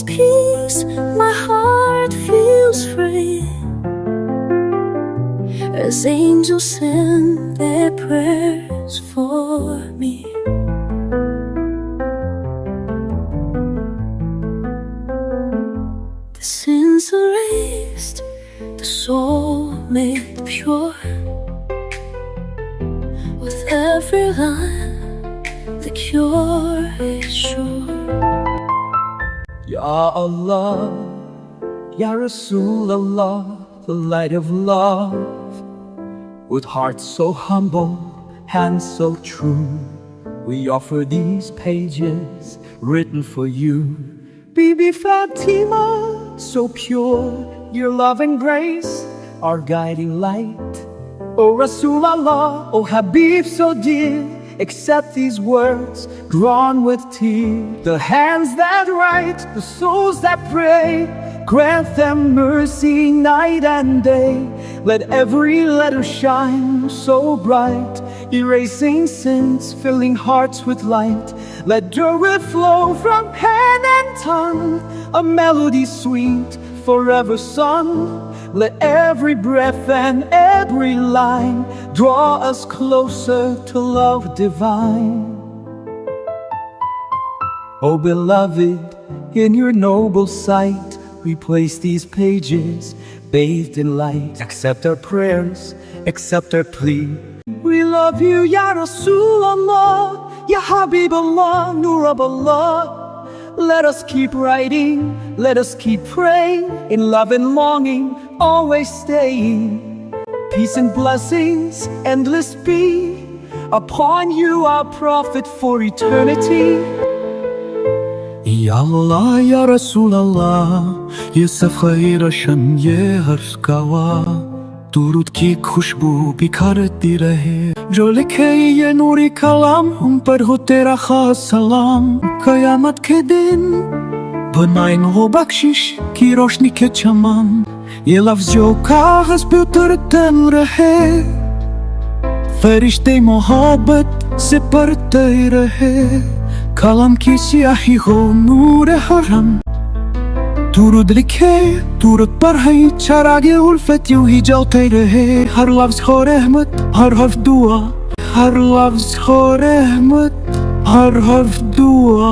peace, my heart feels free, as angels send their prayers for me. The sins erased, the soul made pure. With every line, the cure is sure. Ya Allah, Ya Rasulallah, the light of love. With hearts so humble, hands so true, we offer these pages written for you. Bibi Fatima, so pure, your love and grace, our guiding light. O Rasulallah, O Habib so dear, accept these words drawn with tears. The hands that write, the souls that pray, grant them mercy night and day. Let every letter shine so bright, erasing sins, filling hearts with light. Let Durood flow from pen and tongue, a melody sweet, forever sung. Let every breath and every line draw us closer to love divine. Oh beloved, in your noble sight, we place these pages bathed in light. Accept our prayers, accept our plea. We love you, Ya Rasulallah, Ya Habiballah, Nur of Allah. Let us keep writing, let us keep praying, in love and longing, always staying. Peace and blessings endless be upon you, our Prophet, for eternity. Ya Allah, Ya Rasulallah, ye safir sham ye harf kawa. दुरूद की खुशबू बिखरती रहे, जो लिखे ये नूरी कलाम, हम पर हो तेरा खास सलाम। कयामत के दिन बनाए हो बख्शिश की रोशनी के चमन, ये लफ्ज जो कागज पे उतरते रहे, फरिश्ते मोहब्बत से पढ़ते रहे। कलम की स्याही हो नूर हरम, दुरूद लिखे दुरूद पढ़े, चरागे उल्फत यूं ही जलते रहे। हर लफ्ज हो रहमत, हर हर्फ दुआ, हर लफ्ज हो रहमत, हर हर्फ दुआ।